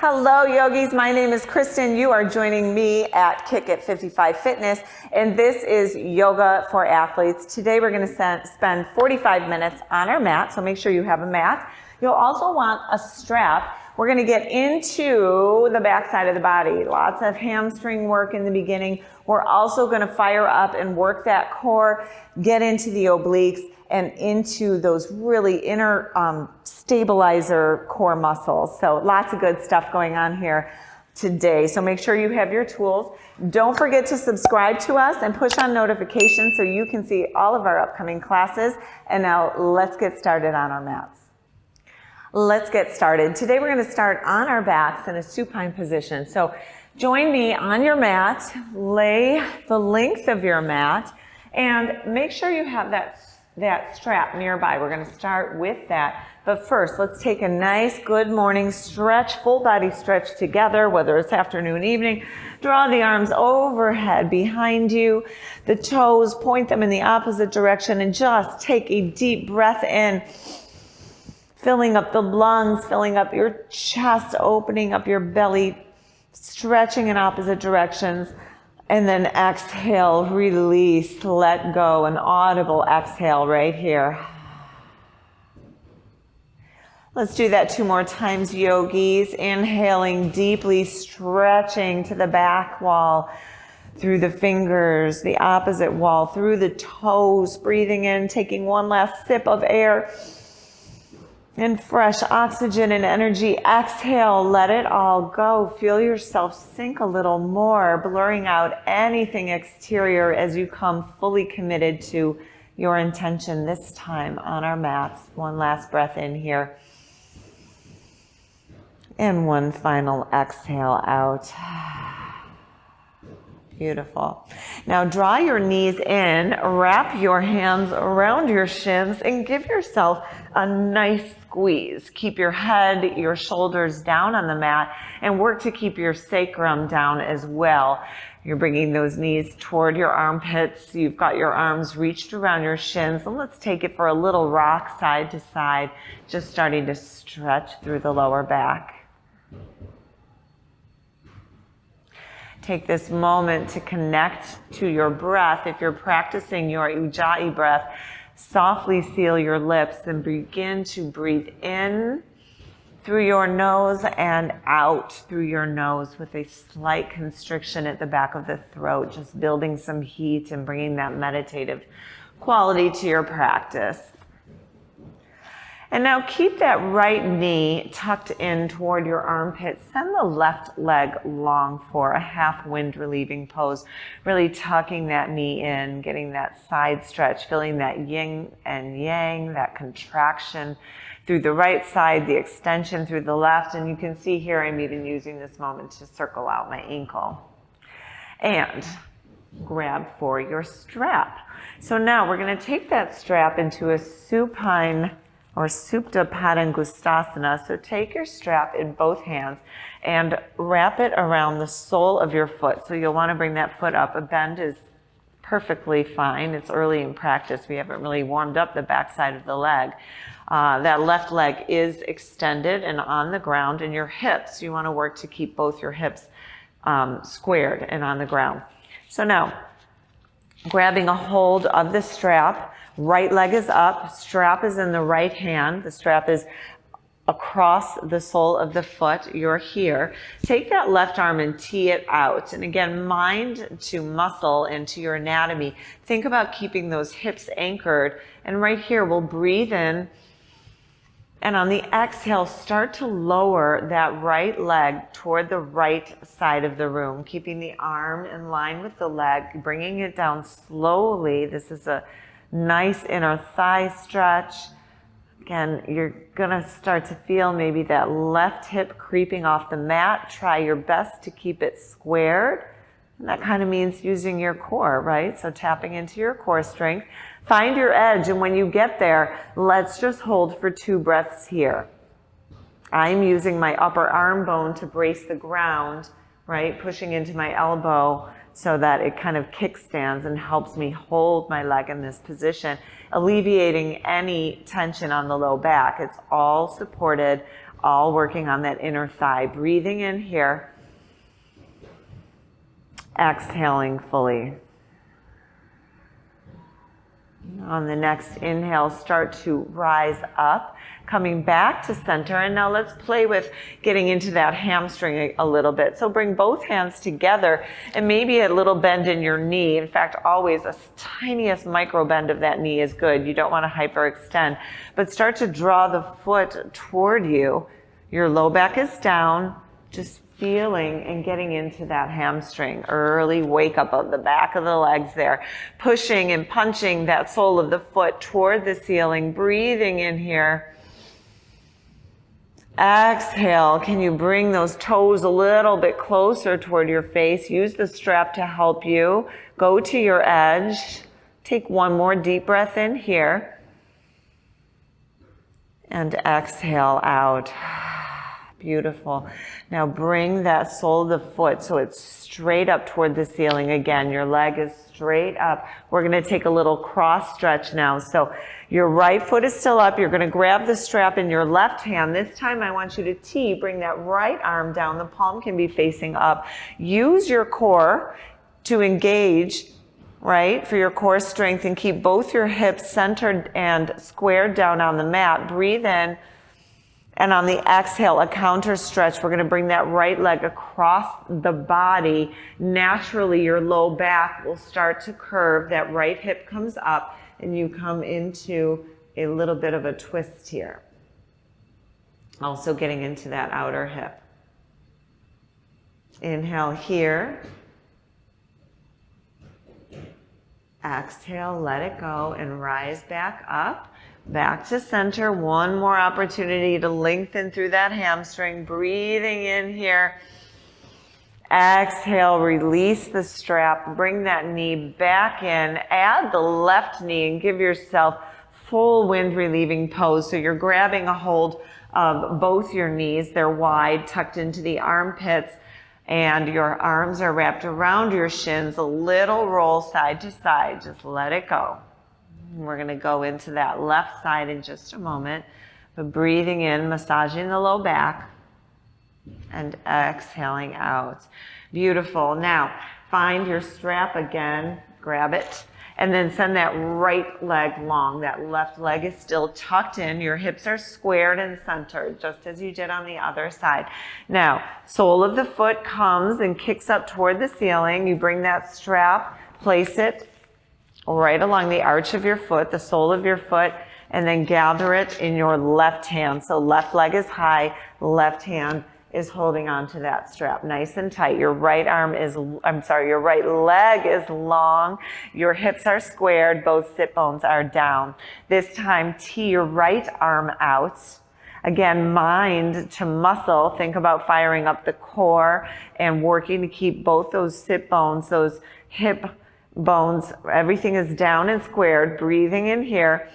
Hello yogis, my name is Kristin. You are joining me at Kick at 55 Fitness, and this is Yoga for Athletes. Today we're going to spend 45 minutes on our mat, so make sure you have a mat. You'll also want a strap. We're going to get into the back side of the body. Lots of hamstring work in the beginning. We're also going to fire up and work that core, get into the obliques, and into those really inner stabilizer core muscles. So lots of good stuff going on here today. So make sure you have your tools. Don't forget to subscribe to us and push on notifications so you can see all of our upcoming classes. And now let's get started on our mats. Let's get started. Today we're going to start on our backs in a supine position. So join me on your mat, lay the length of your mat, and make sure you have that strap nearby. We're going to start with that. But first, let's take a nice good morning stretch, full body stretch together, whether it's afternoon, evening. Draw the arms overhead behind you. The toes, point them in the opposite direction, and just take a deep breath in, filling up the lungs, filling up your chest, opening up your belly, stretching in opposite directions. And then exhale, release, let go, an audible exhale right here. Let's do that 2 more times, yogis. Inhaling deeply, stretching to the back wall, through the fingers, the opposite wall, through the toes, breathing in, taking one last sip of air. And fresh oxygen and energy. Exhale, let it all go. Feel yourself sink a little more, blurring out anything exterior as you come fully committed to your intention this time on our mats. One last breath in here. And one final exhale out. Beautiful. Now draw your knees in, wrap your hands around your shins, and give yourself a nice squeeze. Keep your head, your shoulders down on the mat, and work to keep your sacrum down as well. You're bringing those knees toward your armpits. You've got your arms reached around your shins, and let's take it for a little rock side to side, just starting to stretch through the lower back. Take this moment to connect to your breath. If you're practicing your ujjayi breath, softly seal your lips and begin to breathe in through your nose and out through your nose with a slight constriction at the back of the throat, just building some heat and bringing that meditative quality to your practice. And now keep that right knee tucked in toward your armpit. Send the left leg long for a half wind relieving pose. Really tucking that knee in, getting that side stretch, feeling that yin and yang, that contraction through the right side, the extension through the left. And you can see here I'm even using this moment to circle out my ankle. And grab for your strap. So now we're going to take that strap into a supine or Supta Padangustasana. So take your strap in both hands and wrap it around the sole of your foot. So you'll want to bring that foot up. A bend is perfectly fine. It's early in practice. We haven't really warmed up the backside of the leg. That left leg is extended and on the ground, and your hips, you want to work to keep both your hips squared and on the ground. So now, grabbing a hold of the strap, right leg is up, strap is in the right hand, the strap is across the sole of the foot, you're here. Take that left arm and tee it out. And again, mind to muscle into your anatomy. Think about keeping those hips anchored. And right here, we'll breathe in. And on the exhale, start to lower that right leg toward the right side of the room, keeping the arm in line with the leg, bringing it down slowly. This is a nice inner thigh stretch. Again, you're gonna start to feel maybe that left hip creeping off the mat. Try your best to keep it squared. And that kind of means using your core, right? So tapping into your core strength. Find your edge, and when you get there, let's just hold for 2 breaths here. I'm using my upper arm bone to brace the ground, right? Pushing into my elbow so that it kind of kickstands and helps me hold my leg in this position, alleviating any tension on the low back. It's all supported all working on that inner thigh. Breathing in here. Exhaling fully. On the next inhale, start to rise up, coming back to center. And now let's play with getting into that hamstring a little bit. So bring both hands together and maybe a little bend in your knee. In fact, always a tiniest micro bend of that knee is good. You don't want to hyperextend, but start to draw the foot toward you. Your low back is down, just feeling and getting into that hamstring. Early wake up of the back of the legs there. Pushing and punching that sole of the foot toward the ceiling. Breathing in here. Exhale. Can you bring those toes a little bit closer toward your face? Use the strap to help you. Go to your edge. Take one more deep breath in here. And exhale out. Beautiful. Now bring that sole of the foot so it's straight up toward the ceiling. Again, your leg is straight up. We're going to take a little cross stretch now. So your right foot is still up. You're going to grab the strap in your left hand. This time I want you to T. Bring that right arm down. The palm can be facing up. Use your core to engage, right, for your core strength, and keep both your hips centered and squared down on the mat. Breathe in. And on the exhale, a counter stretch. We're going to bring that right leg across the body. Naturally, your low back will start to curve. That right hip comes up and you come into a little bit of a twist here. Also getting into that outer hip. Inhale here. Exhale, let it go and rise back up. Back to center. One more opportunity to lengthen through that hamstring. Breathing in here. Exhale, release the strap. Bring that knee back in. Add the left knee and give yourself full wind relieving pose. So you're grabbing a hold of both your knees. They're wide, tucked into the armpits, and your arms are wrapped around your shins. A little roll side to side. Just let it go. We're going to go into that left side in just a moment, but breathing in, massaging the low back, and exhaling out. Beautiful. Now, find your strap again, grab it, and then send that right leg long. That left leg is still tucked in. Your hips are squared and centered, just as you did on the other side. Now, sole of the foot comes and kicks up toward the ceiling. You bring that strap, place it right along the arch of your foot, the sole of your foot, and then gather it in your left hand. So left leg is high, left hand is holding on to that strap nice and tight. Your right leg is long. Your hips are squared, both sit bones are down. This time, tee your right arm out. Again, mind to muscle. Think about firing up the core and working to keep both those sit bones, those hip bones, everything is down and squared. Breathing in here.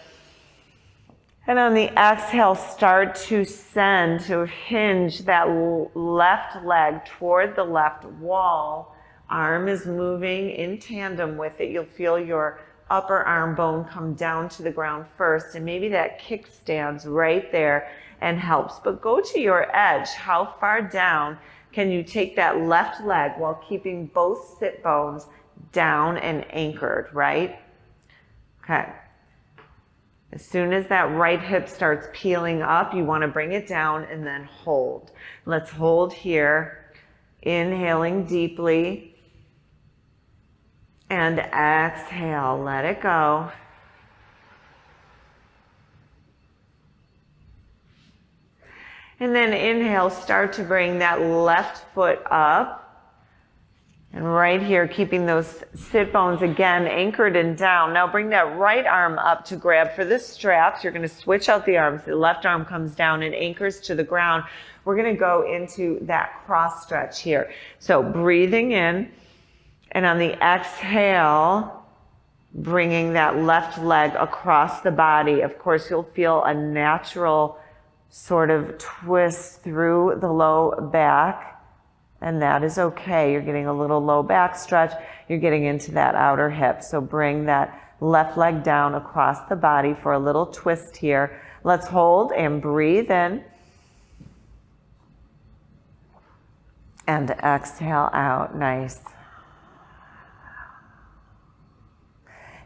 And on the exhale, start to send, to hinge that left leg toward the left wall. Arm is moving in tandem with it. You'll feel your upper arm bone come down to the ground first, and maybe that kickstands right there and helps. But go to your edge. How far down can you take that left leg while keeping both sit bones down and anchored, right? Okay. As soon as that right hip starts peeling up, you want to bring it down and then hold. Let's hold here. Inhaling deeply. And exhale, let it go. And then inhale, start to bring that left foot up. And right here, keeping those sit bones again anchored and down. Now bring that right arm up to grab for the straps. You're going to switch out the arms. The left arm comes down and anchors to the ground. We're going to go into that cross stretch here. So breathing in, and on the exhale, bringing that left leg across the body. Of course, you'll feel a natural sort of twist through the low back. And that is okay. You're getting a little low back stretch. You're getting into that outer hip. So bring that left leg down across the body for a little twist here. Let's hold and breathe in. And exhale out. Nice.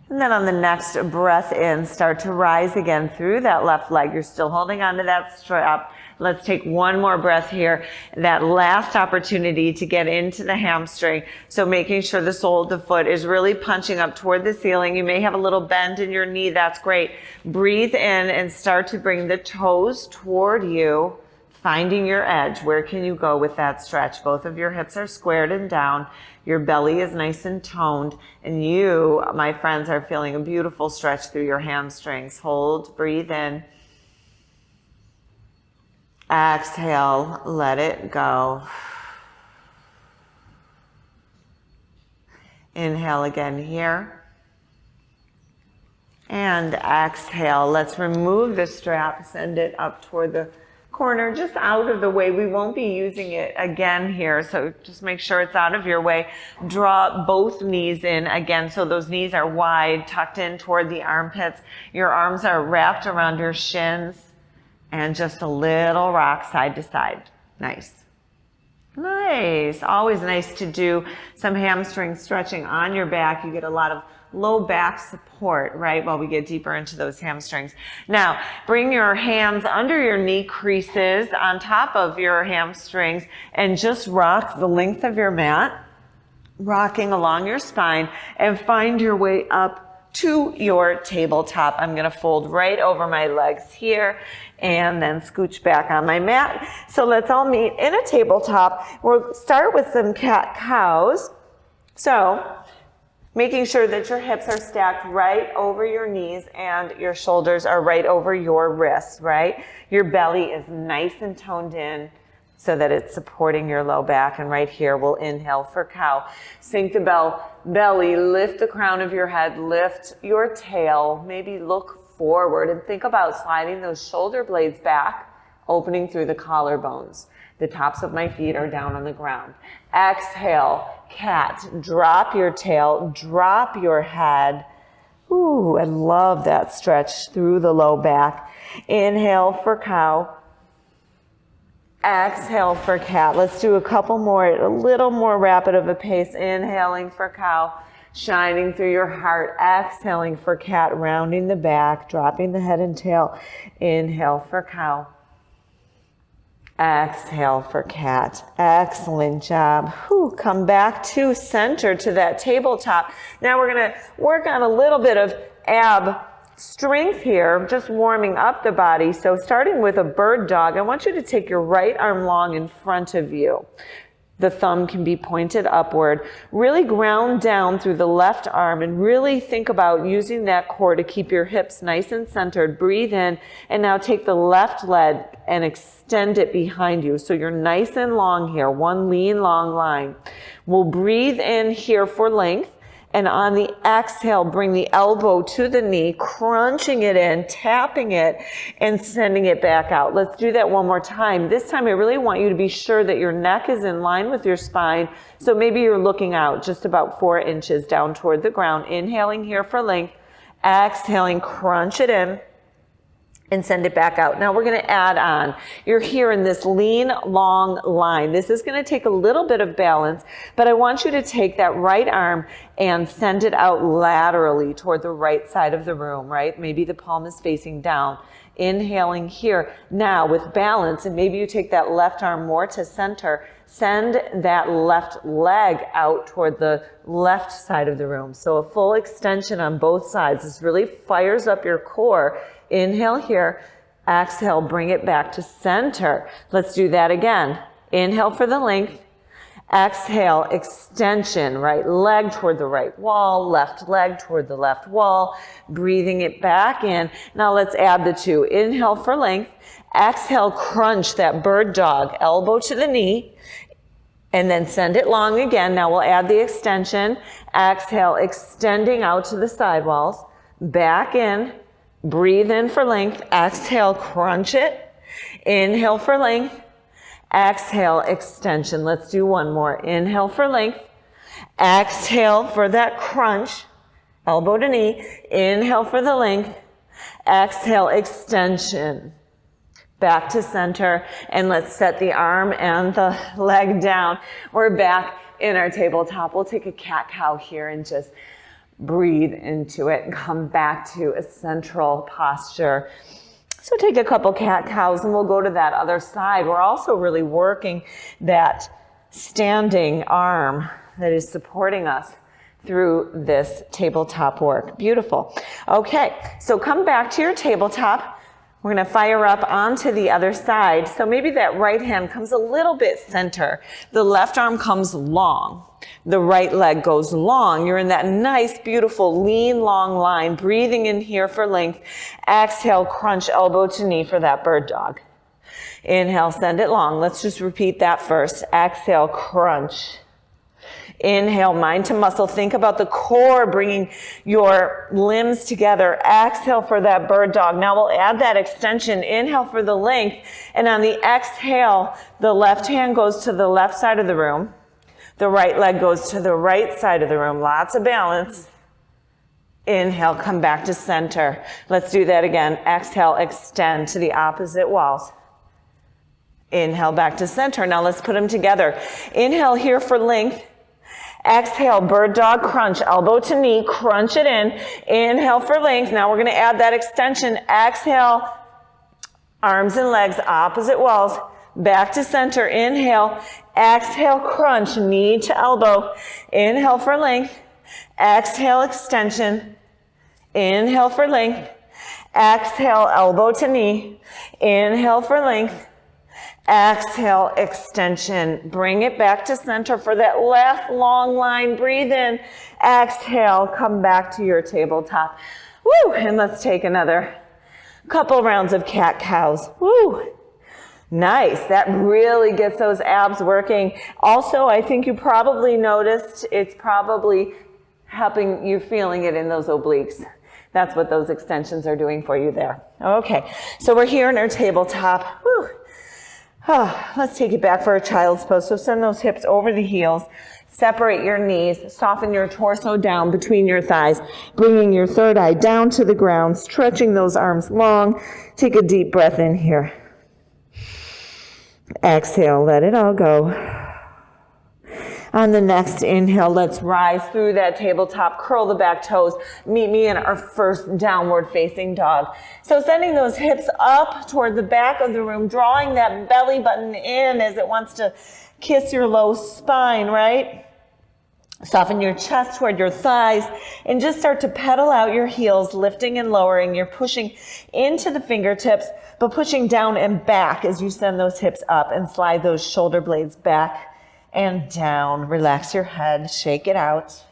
And then on the next breath in, start to rise again through that left leg. You're still holding onto that strap. Let's take one more breath here. That last opportunity to get into the hamstring. So making sure the sole of the foot is really punching up toward the ceiling. You may have a little bend in your knee. That's great. Breathe in and start to bring the toes toward you, finding your edge. Where can you go with that stretch? Both of your hips are squared and down. Your belly is nice and toned. And you, my friends, are feeling a beautiful stretch through your hamstrings. Hold, breathe in. Exhale, let it go. Inhale again here. And exhale. Let's remove the strap, send it up toward the corner, just out of the way. We won't be using it again here, so just make sure it's out of your way. Draw both knees in again, so those knees are wide, tucked in toward the armpits. Your arms are wrapped around your shins, and just a little rock side to side. Nice. Nice. Always nice to do some hamstring stretching on your back. You get a lot of low back support, right, while we get deeper into those hamstrings. Now, bring your hands under your knee creases on top of your hamstrings and just rock the length of your mat, rocking along your spine, and find your way up to your tabletop. I'm going to fold right over my legs here and then scooch back on my mat. So let's all meet in a tabletop. We'll start with some cat-cows. So making sure that your hips are stacked right over your knees and your shoulders are right over your wrists, right? Your belly is nice and toned in so that it's supporting your low back. And right here, we'll inhale for cow. Sink the belly, lift the crown of your head, lift your tail, maybe look forward and think about sliding those shoulder blades back, opening through the collarbones. The tops of my feet are down on the ground. Exhale, cat. Drop your tail, drop your head. Ooh, I love that stretch through the low back. Inhale for cow. Exhale for cat. Let's do a couple more, a little more rapid of a pace. Inhaling for cow, shining through your heart. Exhaling for cat, rounding the back, dropping the head and tail. Inhale for cow. Exhale for cat. Excellent job. Whew. Come back to center, to that tabletop. Now we're going to work on a little bit of ab strength here, just warming up the body. So starting with a bird dog, I want you to take your right arm long in front of you. The thumb can be pointed upward. Really ground down through the left arm and really think about using that core to keep your hips nice and centered. Breathe in and now take the left leg and extend it behind you. So you're nice and long here, one lean long line. We'll breathe in here for length. And on the exhale, bring the elbow to the knee, crunching it in, tapping it, and sending it back out. Let's do that one more time. This time, I really want you to be sure that your neck is in line with your spine. So maybe you're looking out just about 4 inches down toward the ground. Inhaling here for length. Exhaling, crunch it in. And send it back out. Now we're going to add on. You're here in this lean, long line. This is going to take a little bit of balance, but I want you to take that right arm and send it out laterally toward the right side of the room, right? Maybe the palm is facing down. Inhaling here. Now with balance, and maybe you take that left arm more to center, send that left leg out toward the left side of the room. So a full extension on both sides. This really fires up your core. Inhale here, exhale, bring it back to center. Let's do that again. Inhale for the length, exhale, extension, right leg toward the right wall, left leg toward the left wall, breathing it back in. Now let's add the two. Inhale for length, exhale, crunch that bird dog, elbow to the knee, and then send it long again. Now we'll add the extension. Exhale, extending out to the sidewalls, back in. Breathe in for length, exhale, crunch it. Inhale for length, exhale, extension. Let's do one more. Inhale for length, exhale for that crunch, elbow to knee. Inhale for the length, exhale, extension. back to center, and let's set the arm and the leg down. We're back in our tabletop. We'll take a cat-cow here and just breathe into it and come back to a central posture. So take a couple cat-cows and we'll go to that other side. We're also really working that standing arm that is supporting us through this tabletop work. Beautiful. Okay, so come back to your tabletop. We're going to fire up onto the other side. So maybe that right hand comes a little bit center. The left arm comes long. The right leg goes long. You're in that nice, beautiful, lean, long line. Breathing in here for length. Exhale, crunch elbow to knee for that bird dog. Inhale, send it long. Let's just repeat that first. Exhale, crunch. Inhale, mind to muscle. Think about the core, bringing your limbs together. Exhale for that bird dog. Now we'll add that extension. Inhale for the length. And on the exhale, the left hand goes to the left side of the room. The right leg goes to the right side of the room. Lots of balance. Inhale, come back to center. Let's do that again. Exhale, extend to the opposite walls. Inhale, back to center. Now let's put them together. Inhale here for length. Exhale, bird dog crunch, elbow to knee, crunch it in. Inhale for length. Now we're going to add that extension. Exhale, arms and legs, opposite walls, back to center. Inhale, exhale, crunch, knee to elbow. Inhale for length. Exhale, extension. Inhale for length. Exhale, elbow to knee. Inhale for length. Exhale, extension. Bring it back to center for that last long line. Breathe in. Exhale, come back to your tabletop. Woo! And let's take another couple rounds of cat-cows. Woo! Nice. That really gets those abs working. Also, I think you probably noticed it's probably helping you feeling it in those obliques. That's what those extensions are doing for you there. Okay, so we're here in our tabletop. Woo! Let's take it back for a child's pose. So send those hips over the heels. Separate your knees. Soften your torso down between your thighs. Bringing your third eye down to the ground. Stretching those arms long. Take a deep breath in here. Exhale. Let it all go. On the next inhale, let's rise through that tabletop, curl the back toes, meet me in our first downward facing dog. So sending those hips up toward the back of the room, drawing that belly button in as it wants to kiss your low spine, right? Soften your chest toward your thighs and just start to pedal out your heels, lifting and lowering. You're pushing into the fingertips, but pushing down and back as you send those hips up and slide those shoulder blades back and down. Relax your head, shake it out.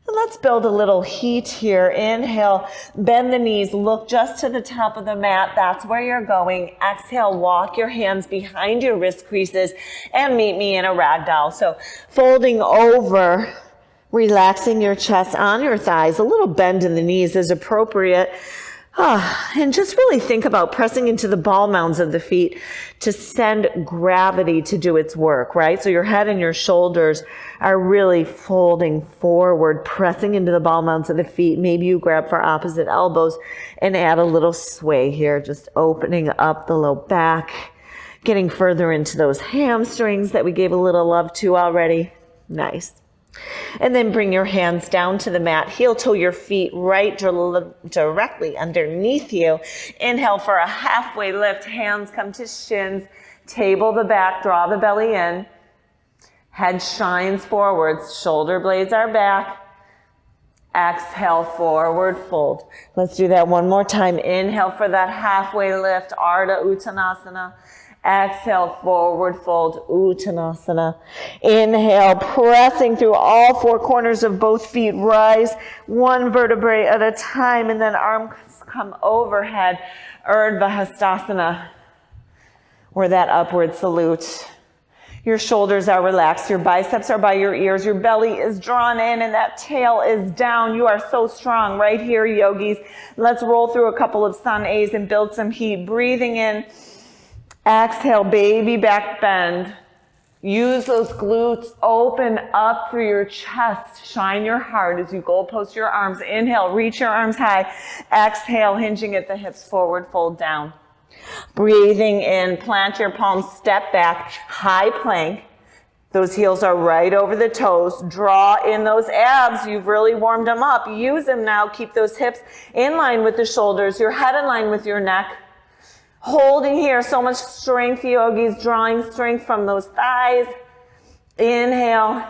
And let's build a little heat here. Inhale, bend the knees, look just to the top of the mat. That's where you're going. Exhale, walk your hands behind your wrist creases and meet me in a ragdoll. So folding over, relaxing your chest on your thighs. A little bend in the knees is appropriate. And just really think about pressing into the ball mounds of the feet to send gravity to do its work, right? So your head and your shoulders are really folding forward, pressing into the ball mounds of the feet. Maybe you grab for opposite elbows and add a little sway here, just opening up the low back, getting further into those hamstrings that we gave a little love to already. Nice. And then bring your hands down to the mat, heel toe your feet right directly underneath you. Inhale for a halfway lift, hands come to shins, table the back, draw the belly in, head shines forwards, shoulder blades are back. Exhale, forward fold. Let's do that one more time. Inhale for that halfway lift, Ardha Uttanasana. Exhale, forward fold, Uttanasana. Inhale, pressing through all four corners of both feet. Rise one vertebrae at a time, and then arms come overhead, Urdhva Hastasana, or that upward salute. Your shoulders are relaxed, your biceps are by your ears, your belly is drawn in, and that tail is down. You are so strong right here, yogis. Let's roll through a couple of sun A's and build some heat. Breathing in. Exhale, baby back bend. Use those glutes, open up through your chest. Shine your heart as you goalpost your arms. Inhale, reach your arms high. Exhale, hinging at the hips, forward fold down. Breathing in, plant your palms, step back, high plank. Those heels are right over the toes. Draw in those abs. You've really warmed them up. Use them now. Keep those hips in line with the shoulders, your head in line with your neck. Holding here, so much strength, yogis, drawing strength from those thighs. Inhale.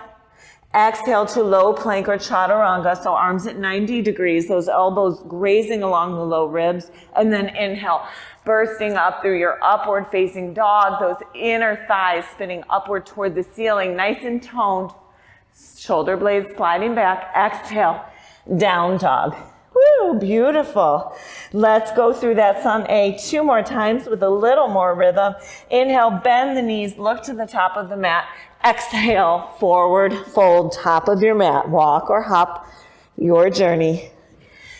Exhale to low plank or chaturanga, so arms at 90 degrees, those elbows grazing along the low ribs. And then inhale, bursting up through your upward facing dog, those inner thighs spinning upward toward the ceiling, nice and toned. Shoulder blades sliding back. Exhale, down dog. Woo, beautiful. Let's go through that sun A 2 more times with a little more rhythm. Inhale, bend the knees, look to the top of the mat. Exhale, forward fold, top of your mat. Walk or hop, your journey.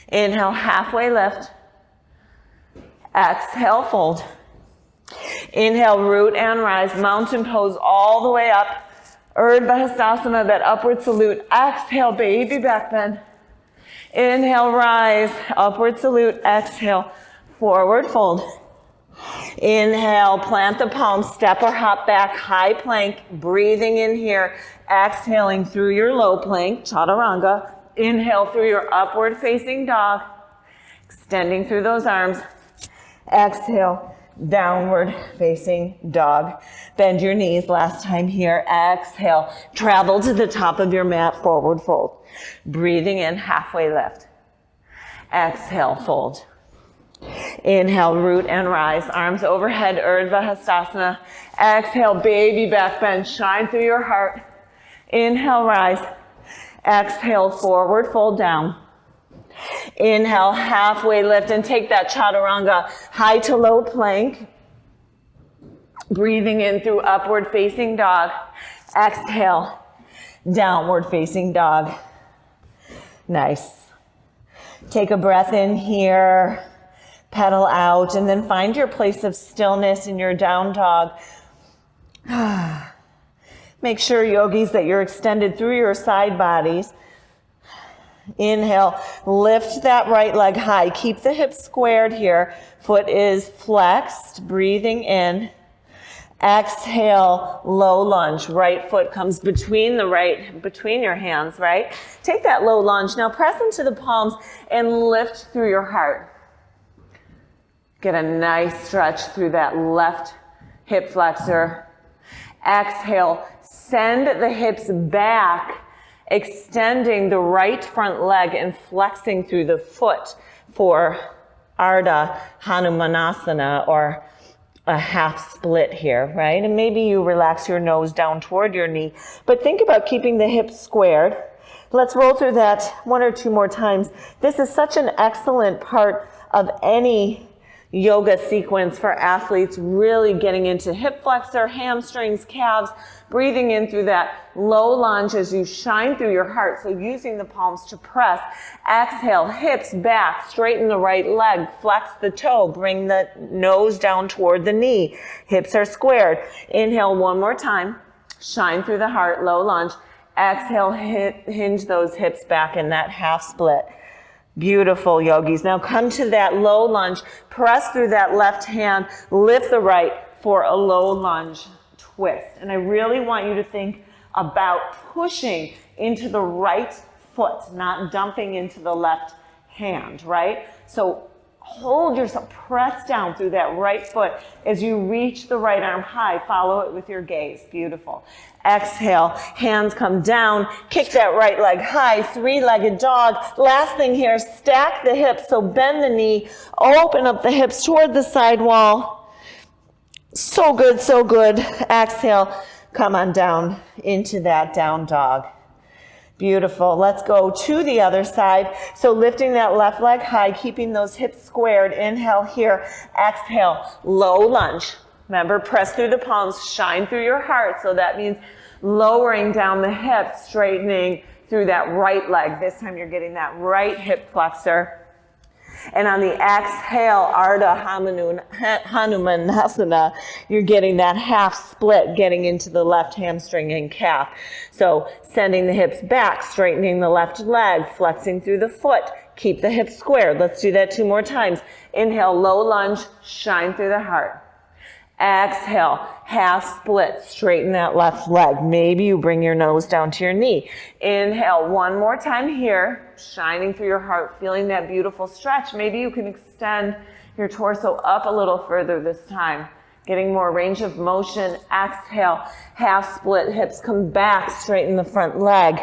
Inhale, halfway lift. Exhale, fold. Inhale, root and rise. Mountain pose all the way up. Urdhva Hastasana, that upward salute. Exhale, baby back bend. Inhale, rise, upward salute. Exhale, forward fold. Inhale, plant the palms, step or hop back, high plank, breathing in here, exhaling through your low plank, chaturanga. Inhale through your upward facing dog, extending through those arms. Exhale, downward facing dog. Bend your knees last time here. Exhale, travel to the top of your mat, forward fold. Breathing in, halfway lift. Exhale, fold. Inhale, root and rise. Arms overhead, Urdhva Hastasana. Exhale, baby back bend. Shine through your heart. Inhale, rise. Exhale, forward fold down. Inhale, halfway lift and take that chaturanga, high to low plank. Breathing in through upward facing dog. Exhale, downward facing dog. Nice. Take a breath in here. Pedal out, and then find your place of stillness in your down dog. Make sure, yogis, that you're extended through your side bodies. Inhale, lift that right leg high. Keep the hips squared here. Foot is flexed, breathing in. Exhale, low lunge. Right foot comes between your hands, right? Take that low lunge. Now press into the palms and lift through your heart. Get a nice stretch through that left hip flexor. Exhale, send the hips back, extending the right front leg and flexing through the foot for Ardha Hanumanasana, or a half split here, right? And maybe you relax your nose down toward your knee, but think about keeping the hips squared. Let's roll through that 1 or 2 more times. This is such an excellent part of any yoga sequence for athletes, really getting into hip flexor, hamstrings, calves, breathing in through that low lunge as you shine through your heart. So using the palms to press. Exhale, hips back, straighten the right leg, flex the toe, bring the nose down toward the knee. Hips are squared. Inhale 1 more time. Shine through the heart, low lunge. Exhale, hinge those hips back in that half split. Beautiful, yogis. Now come to that low lunge. Press through that left hand. Lift the right for a low lunge twist. And I really want you to think about pushing into the right foot, not dumping into the left hand, right? So hold yourself, press down through that right foot as you reach the right arm high. Follow it with your gaze. Beautiful. Exhale, hands come down, kick that right leg high, 3-legged dog. Last thing here, stack the hips, so bend the knee, open up the hips toward the side wall. So good, so good. Exhale, come on down into that down dog. Beautiful. Let's go to the other side. So lifting that left leg high, keeping those hips squared. Inhale here. Exhale, low lunge. Remember, press through the palms, shine through your heart. So that means lowering down the hips, straightening through that right leg. This time you're getting that right hip flexor. And on the exhale, Ardha Hanumanasana, you're getting that half split, getting into the left hamstring and calf. So sending the hips back, straightening the left leg, flexing through the foot, Keep the hips squared. Let's do that 2 more times. Inhale, low lunge, shine through the heart. Exhale, half split, straighten that left leg. Maybe you bring your nose down to your knee. Inhale, 1 more time here, shining through your heart, feeling that beautiful stretch. Maybe you can extend your torso up a little further this time, getting more range of motion. Exhale, half split, hips come back, straighten the front leg.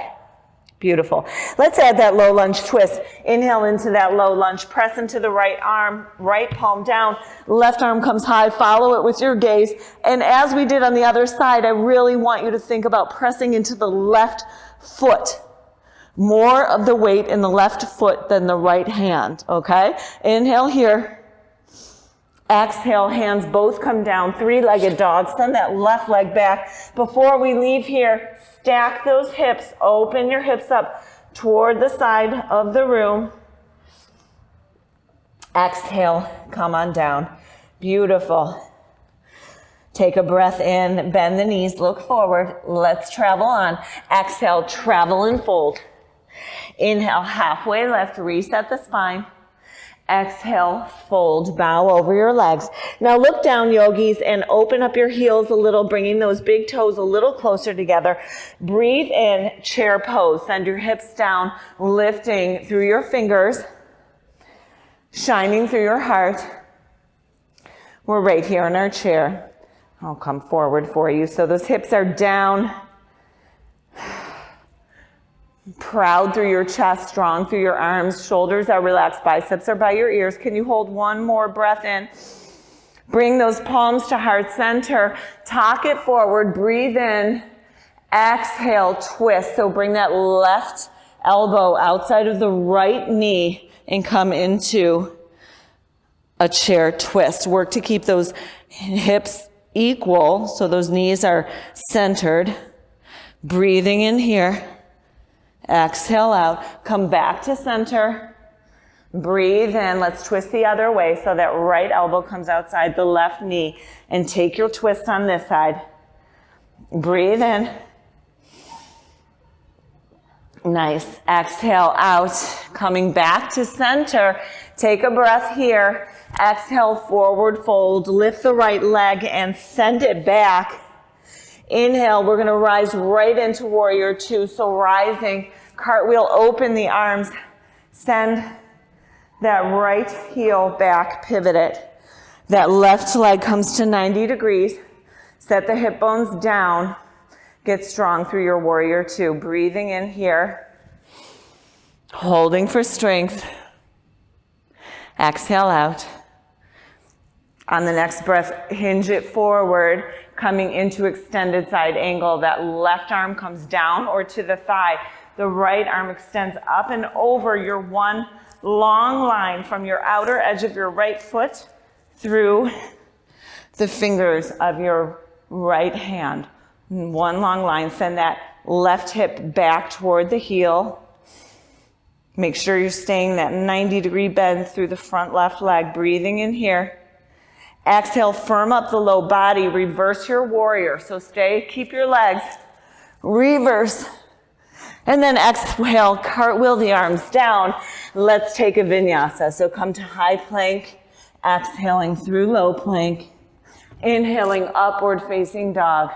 Beautiful. Let's add that low lunge twist. Inhale into that low lunge. Press into the right arm, right palm down. Left arm comes high. Follow it with your gaze. And as we did on the other side, I really want you to think about pressing into the left foot. More of the weight in the left foot than the right hand, okay? Inhale here. Exhale, hands both come down, 3-legged dog. Send that left leg back. Before we leave here, stack those hips. Open your hips up toward the side of the room. Exhale, come on down. Beautiful. Take a breath in, bend the knees, look forward. Let's travel on. Exhale, travel and fold. Inhale, halfway lift, reset the spine. Exhale, fold, bow over your legs. Now look down, yogis, and open up your heels a little, bringing those big toes a little closer together. Breathe in, chair pose. Send your hips down, lifting through your fingers, shining through your heart. We're right here in our chair. I'll come forward for you. So those hips are down. Proud through your chest, strong through your arms, shoulders are relaxed, biceps are by your ears. Can you hold 1 more breath in? Bring those palms to heart center, tuck it forward, breathe in, exhale, twist. So bring that left elbow outside of the right knee and come into a chair twist. Work to keep those hips equal so those knees are centered. Breathing in here. Exhale out, come back to center, breathe in. Let's twist the other way so that right elbow comes outside the left knee, and take your twist on this side. Breathe in. Nice. Exhale out, coming back to center. Take a breath here. Exhale, forward fold, lift the right leg and send it back. Inhale, we're gonna rise right into warrior 2. So rising, cartwheel, open the arms, send that right heel back, pivot it. That left leg comes to 90 degrees. Set the hip bones down. Get strong through your warrior 2. Breathing in here. Holding for strength. Exhale out. On the next breath, hinge it forward, coming into extended side angle. That left arm comes down or to the thigh. The right arm extends up and over your one long line from your outer edge of your right foot through the fingers of your right hand. One long line. Send that left hip back toward the heel. Make sure you're staying that 90-degree bend through the front left leg. Breathing in here. Exhale, firm up the low body. Reverse your warrior. So stay, keep your legs. Reverse. And then exhale, cartwheel the arms down. Let's take a vinyasa. So come to high plank. Exhaling through low plank. Inhaling, upward facing dog.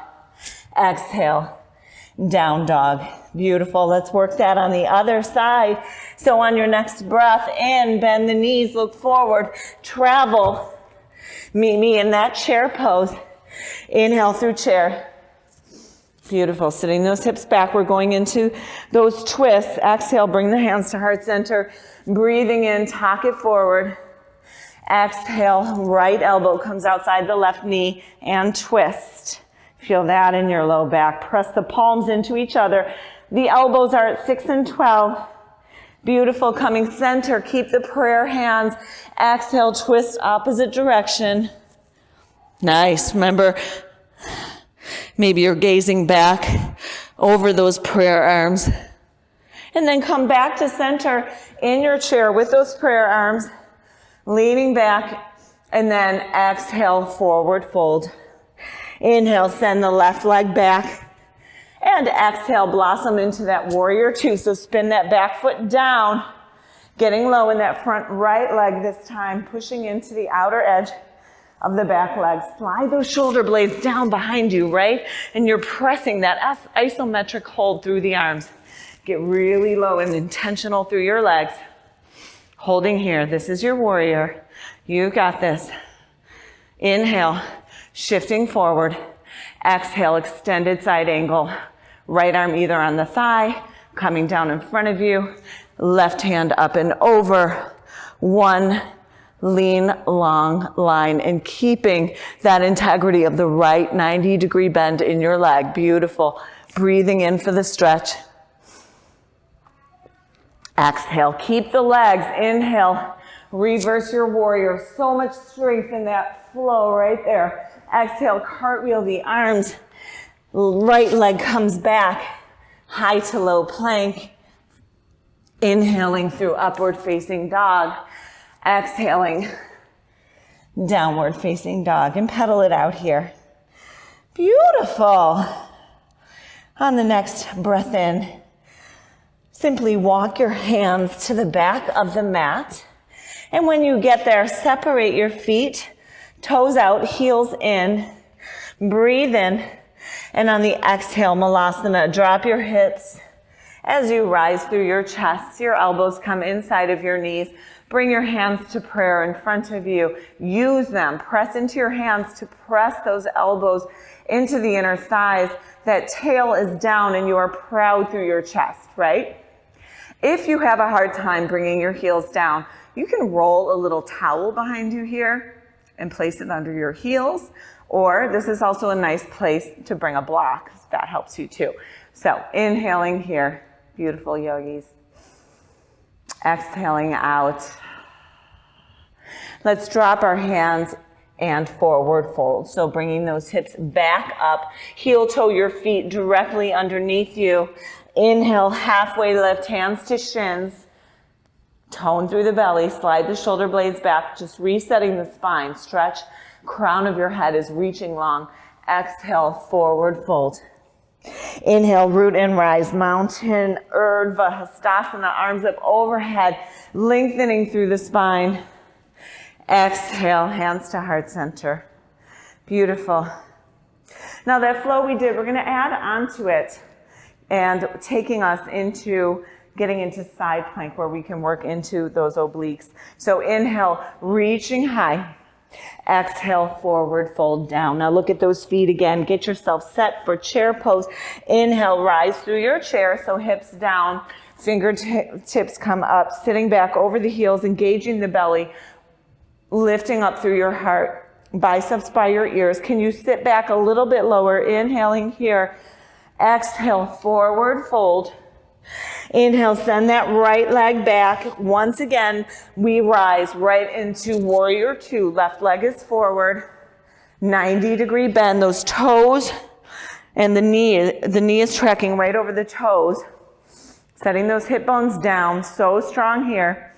Exhale, down dog. Beautiful. Let's work that on the other side. So on your next breath in, bend the knees, look forward, travel. Meet me in that chair pose. Inhale through chair. Beautiful. Sitting those hips back. We're going into those twists. Exhale, bring the hands to heart center. Breathing in, tuck it forward. Exhale, right elbow comes outside the left knee and twist. Feel that in your low back. Press the palms into each other. The elbows are at 6 and 12. Beautiful. Coming center. Keep the prayer hands. Exhale, twist opposite direction. Nice. Remember, maybe you're gazing back over those prayer arms. And then come back to center in your chair with those prayer arms. Leaning back. And then exhale, forward fold. Inhale, send the left leg back. And exhale, blossom into that warrior 2. So spin that back foot down. Getting low in that front right leg this time, pushing into the outer edge of the back leg. Slide those shoulder blades down behind you, right? And you're pressing that isometric hold through the arms. Get really low and intentional through your legs. Holding here. This is your warrior. You got this. Inhale, shifting forward. Exhale, extended side angle. Right arm either on the thigh, coming down in front of you. Left hand up and over. One lean, long line, and keeping that integrity of the right 90-degree bend in your leg. Beautiful. Breathing in for the stretch. Exhale. Keep the legs. Inhale. Reverse your warrior. So much strength in that flow right there. Exhale. Cartwheel the arms. Right leg comes back. High to low plank. Inhaling through upward facing dog. Exhaling, downward facing dog, and pedal it out here. Beautiful. On the next breath in, simply walk your hands to the back of the mat. And when you get there, separate your feet, toes out, heels in. Breathe in. And on the exhale, Malasana, drop your hips as you rise through your chest. Your elbows come inside of your knees. Bring your hands to prayer in front of you. Use them. Press into your hands to press those elbows into the inner thighs. That tail is down and you are proud through your chest, right? If you have a hard time bringing your heels down, you can roll a little towel behind you here and place it under your heels. Or this is also a nice place to bring a block. That helps you too. So inhaling here. Beautiful yogis. Exhaling out. Let's drop our hands and forward fold. So bringing those hips back up, heel toe your feet directly underneath you. Inhale, halfway lift, hands to shins. Tone through the belly, slide the shoulder blades back, just resetting the spine. Stretch, crown of your head is reaching long. Exhale, forward fold. Inhale, root and rise, mountain, Urdhva, Hastasana, arms up overhead, lengthening through the spine. Exhale, hands to heart center. Beautiful. Now that flow we did, we're going to add onto it and taking us into getting into side plank where we can work into those obliques. So inhale, reaching high. Exhale, forward fold down. Now look at those feet again. Get yourself set for chair pose. Inhale, rise through your chair. So hips down, fingertips come up, sitting back over the heels, engaging the belly, lifting up through your heart, biceps by your ears. Can you sit back a little bit lower? Inhaling here. Exhale, forward fold. Inhale, send that right leg back. Once again, we rise right into warrior two. Left leg is forward. 90-degree bend. Those toes and the knee is tracking right over the toes. Setting those hip bones down. So strong here.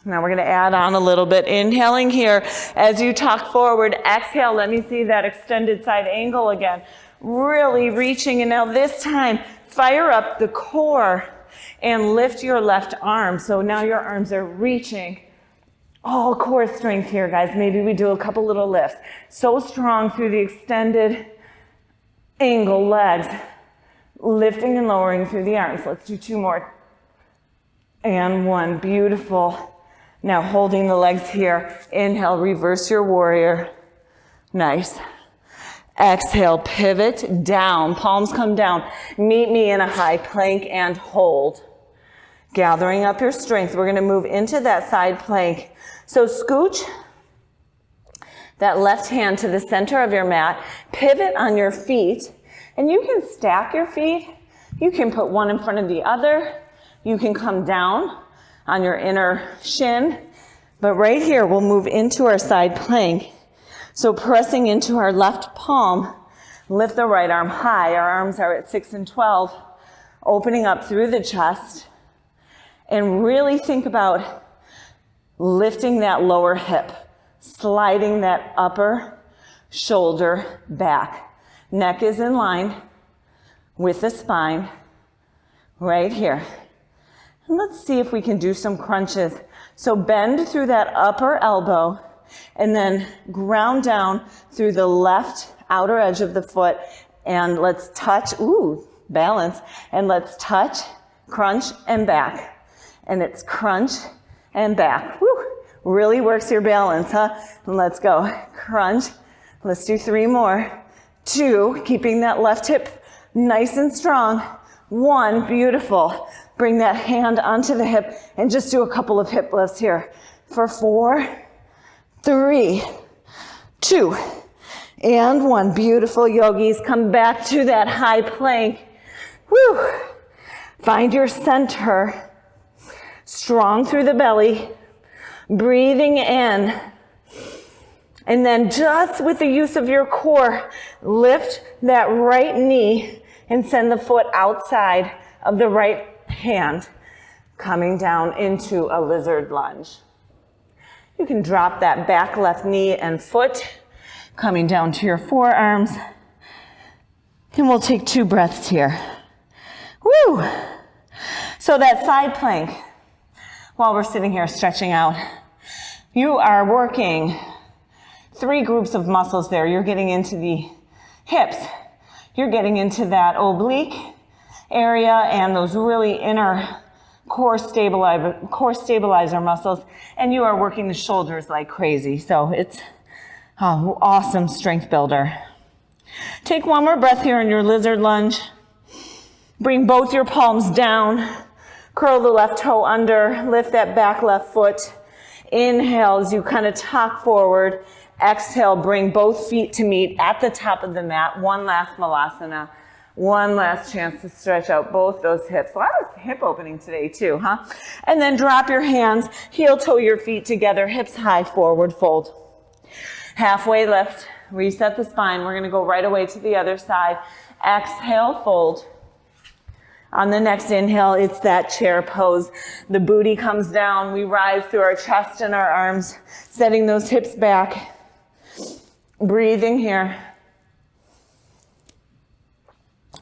Now we're going to add on a little bit. Inhaling here as you tuck forward. Exhale, let me see that extended side angle again. Really reaching, and now this time, fire up the core and lift your left arm. So now your arms are reaching. All core strength here, guys. Maybe we do a couple little lifts. So strong through the extended angle legs. Lifting and lowering through the arms. Let's do two more. And one. Beautiful. Now holding the legs here. Inhale, reverse your warrior. Nice. Exhale, pivot down. Palms come down. Meet me in a high plank and hold. Gathering up your strength. We're going to move into that side plank. So scooch that left hand to the center of your mat. Pivot on your feet. And you can stack your feet. You can put one in front of the other. You can come down on your inner shin. But right here, we'll move into our side plank. So pressing into our left palm, lift the right arm high. Our arms are at 6 and 12, opening up through the chest. And really think about lifting that lower hip, sliding that upper shoulder back. Neck is in line with the spine right here. And let's see if we can do some crunches. So bend through that upper elbow and then ground down through the left outer edge of the foot. And let's touch, ooh, balance. And let's touch, crunch, and back. And it's crunch and back. Woo! Really works your balance, huh? And let's go. Crunch. Let's do 3 more. 2, keeping that left hip nice and strong. 1, beautiful. Bring that hand onto the hip and just do a couple of hip lifts here. For 4, 3, 2, and 1. Beautiful, yogis. Come back to that high plank. Woo! Find your center. Strong through the belly. Breathing in. And then just with the use of your core, lift that right knee and send the foot outside of the right hand, coming down into a lizard lunge. You can drop that back left knee and foot, coming down to your forearms. And we'll take 2 breaths here. Woo! So that side plank, while we're sitting here stretching out, you are working 3 groups of muscles there. You're getting into the hips. You're getting into that oblique area and those really inner core stabilizer muscles. And you are working the shoulders like crazy. So it's an awesome strength builder. Take 1 more breath here in your lizard lunge. Bring both your palms down. Curl the left toe under. Lift that back left foot. Inhale as you kind of tuck forward. Exhale, bring both feet to meet at the top of the mat. 1 last malasana. 1 last chance to stretch out both those hips. A lot of hip opening today too, huh? And then drop your hands, heel toe your feet together, hips high, forward fold. Halfway lift, reset the spine. We're gonna go right away to the other side. Exhale, fold. On the next inhale, it's that chair pose. The booty comes down. We rise through our chest and our arms, setting those hips back. Breathing here.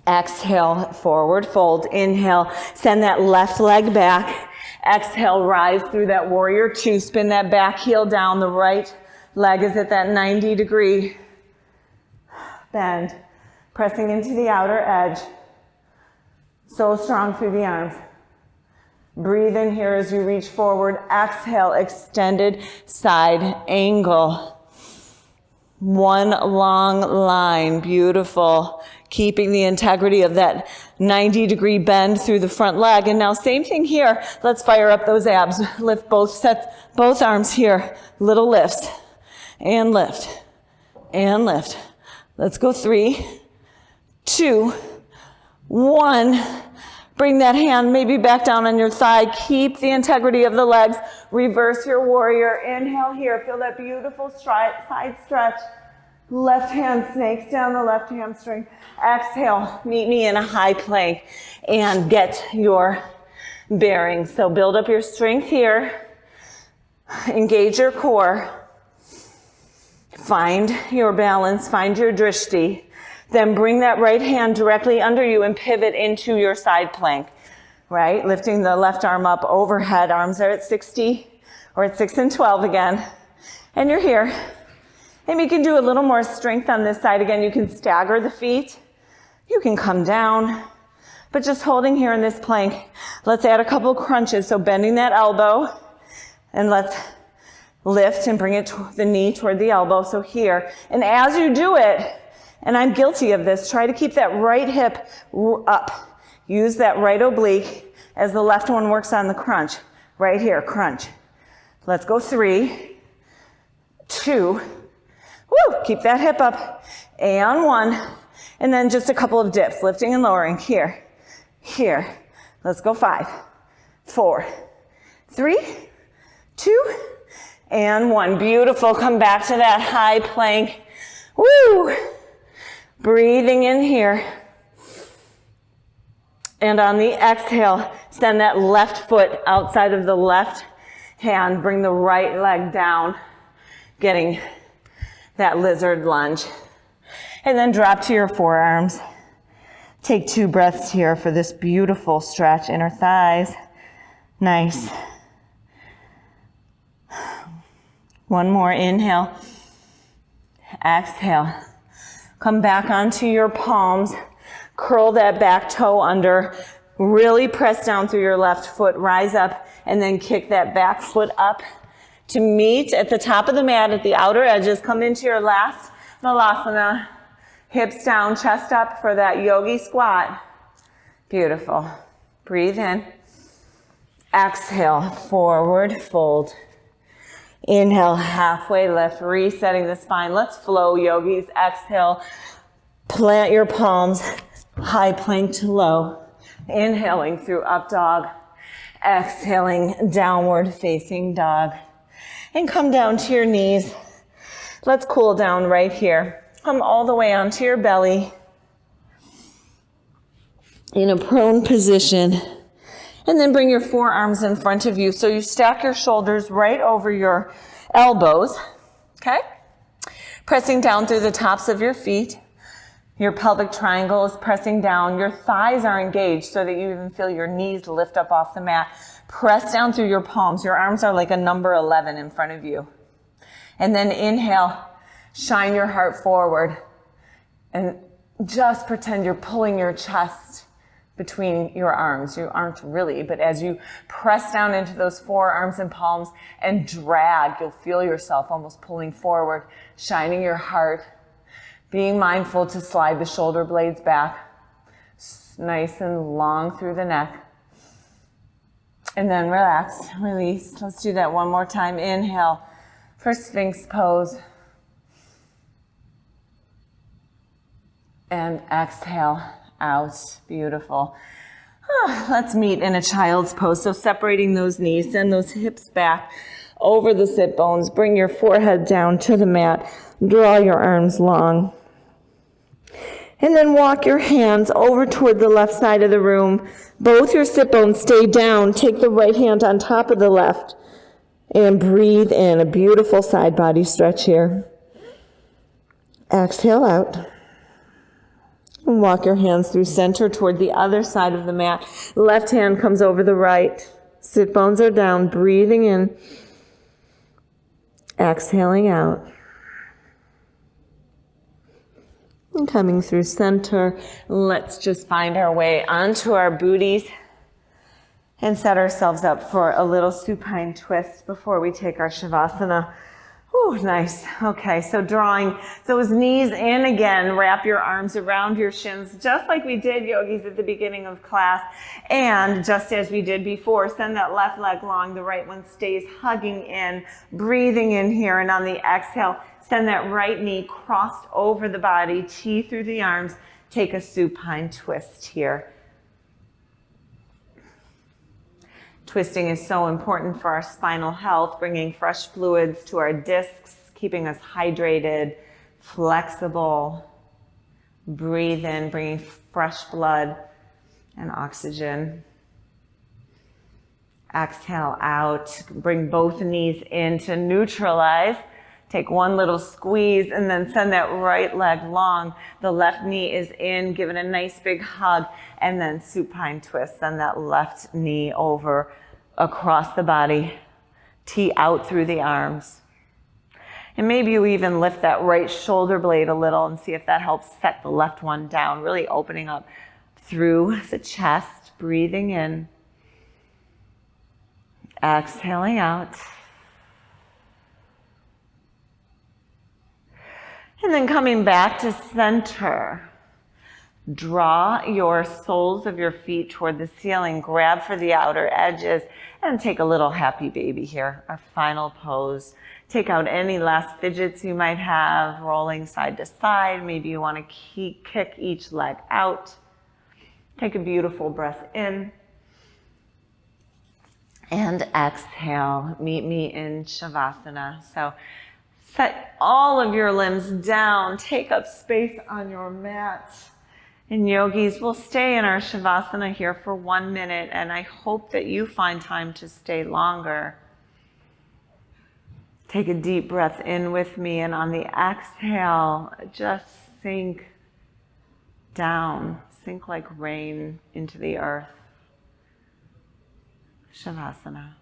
Exhale, forward fold. Inhale, send that left leg back. Exhale, rise through that warrior 2. Spin that back heel down. The right leg is at that 90-degree bend. Pressing into the outer edge. So strong through the arms. Breathe in here as you reach forward. Exhale, extended side angle. 1 long line, beautiful. Keeping the integrity of that 90-degree bend through the front leg. And now same thing here. Let's fire up those abs. Lift both arms here. Little lifts. And lift. And lift. Let's go 3, 2, 1. Bring that hand maybe back down on your thigh. Keep the integrity of the legs. Reverse your warrior. Inhale here. Feel that beautiful side stretch. Left hand snakes down the left hamstring. Exhale. Meet me in a high plank and get your bearings. So build up your strength here. Engage your core. Find your balance. Find your drishti. Then bring that right hand directly under you and pivot into your side plank, right? Lifting the left arm up overhead. Arms are at 60 or at 6 and 12 again. And you're here. Maybe you can do a little more strength on this side. Again, you can stagger the feet. You can come down, but just holding here in this plank. Let's add a couple crunches. So bending that elbow and let's lift and bring it the knee toward the elbow. So here, and as you do it, and I'm guilty of this, try to keep that right hip up. Use that right oblique as the left one works on the crunch. Right here, crunch. Let's go 3, 2, woo, keep that hip up, and 1. And then just a couple of dips, lifting and lowering. Here, here. Let's go 5, 4, 3, 2, and 1. Beautiful, come back to that high plank. Woo! Breathing in here. And on the exhale, send that left foot outside of the left hand. Bring the right leg down, getting that lizard lunge. And then drop to your forearms. Take 2 breaths here for this beautiful stretch, inner thighs. Nice. One more, inhale. Exhale. Come back onto your palms. Curl that back toe under. Really press down through your left foot. Rise up and then kick that back foot up to meet at the top of the mat at the outer edges. Come into your last malasana. Hips down, chest up for that yogi squat. Beautiful. Breathe in. Exhale, forward fold. Inhale, halfway lift, resetting the spine. Let's flow, yogis. Exhale, plant your palms, high plank to low. Inhaling through up dog. Exhaling, downward facing dog. And come down to your knees. Let's cool down right here. Come all the way onto your belly in a prone position. And then bring your forearms in front of you. So you stack your shoulders right over your elbows, okay? Pressing down through the tops of your feet. Your pelvic triangle is pressing down. Your thighs are engaged so that you even feel your knees lift up off the mat. Press down through your palms. Your arms are like a number 11 in front of you. And then inhale, shine your heart forward. And just pretend you're pulling your chest between your arms. You aren't really, but as you press down into those forearms and palms and drag, you'll feel yourself almost pulling forward, shining your heart, being mindful to slide the shoulder blades back, nice and long through the neck. And then relax, release. Let's do that one more time. Inhale for Sphinx pose. And exhale out. Beautiful. Let's meet in a child's pose. So separating those knees, send those hips back over the sit bones. Bring your forehead down to the mat. Draw your arms long. And then walk your hands over toward the left side of the room. Both your sit bones stay down. Take the right hand on top of the left. And breathe in. A beautiful side body stretch here. Exhale out. And walk your hands through center toward the other side of the mat. Left hand comes over the right. Sit bones are down. Breathing in. Exhaling out. And coming through center, let's just find our way onto our booties and set ourselves up for a little supine twist before we take our Shavasana. Oh, nice. Okay, so drawing those knees in again, wrap your arms around your shins, just like we did, yogis, at the beginning of class. And just as we did before, send that left leg long, the right one stays hugging in, breathing in here. And on the exhale, send that right knee crossed over the body, T through the arms. Take a supine twist here. Twisting is so important for our spinal health, bringing fresh fluids to our discs, keeping us hydrated, flexible. Breathe in, bringing fresh blood and oxygen. Exhale out. Bring both knees in to neutralize. Take one little squeeze and then send that right leg long. The left knee is in. Give it a nice big hug. And then supine twist. Send that left knee over across the body. T out through the arms. And maybe you even lift that right shoulder blade a little and see if that helps set the left one down. Really opening up through the chest. Breathing in. Exhaling out. And then coming back to center. Draw your soles of your feet toward the ceiling. Grab for the outer edges and take a little happy baby here. Our final pose. Take out any last fidgets you might have, rolling side to side. Maybe you want to kick each leg out. Take a beautiful breath in. And exhale. Meet me in Shavasana. So set all of your limbs down. Take up space on your mat. And yogis, we'll stay in our Shavasana here for 1 minute, and I hope that you find time to stay longer. Take a deep breath in with me, and on the exhale, just sink down. Sink like rain into the earth. Shavasana.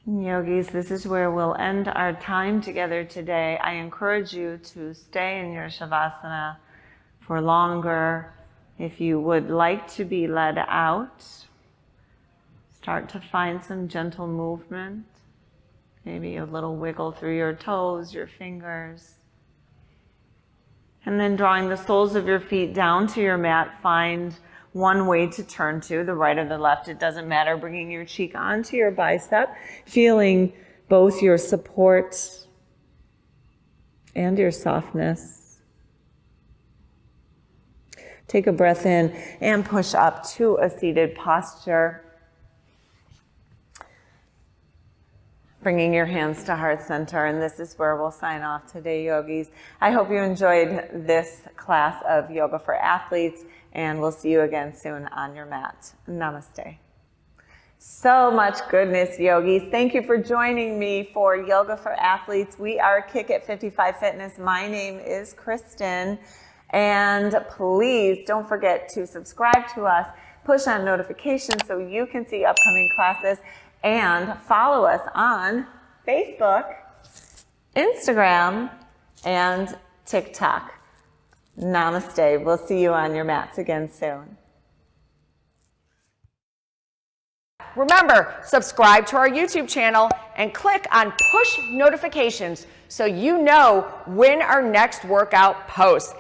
Yogis, this is where we'll end our time together today. I encourage you to stay in your Shavasana for longer. If you would like to be led out, start to find some gentle movement. Maybe a little wiggle through your toes, your fingers. And then drawing the soles of your feet down to your mat, find one way to turn to, the right or the left, it doesn't matter. Bringing your cheek onto your bicep, feeling both your support and your softness. Take a breath in and push up to a seated posture. Bringing your hands to heart center, and this is where we'll sign off today, yogis. I hope you enjoyed this class of Yoga for Athletes, and we'll see you again soon on your mat. Namaste. So much goodness, yogis. Thank you for joining me for Yoga for Athletes. We are Kick at 55 Fitness. My name is Kristin, and please don't forget to subscribe to us, push on notifications so you can see upcoming classes, and follow us on Facebook, Instagram, and TikTok. Namaste. We'll see you on your mats again soon. Remember, subscribe to our YouTube channel and click on push notifications so you know when our next workout posts.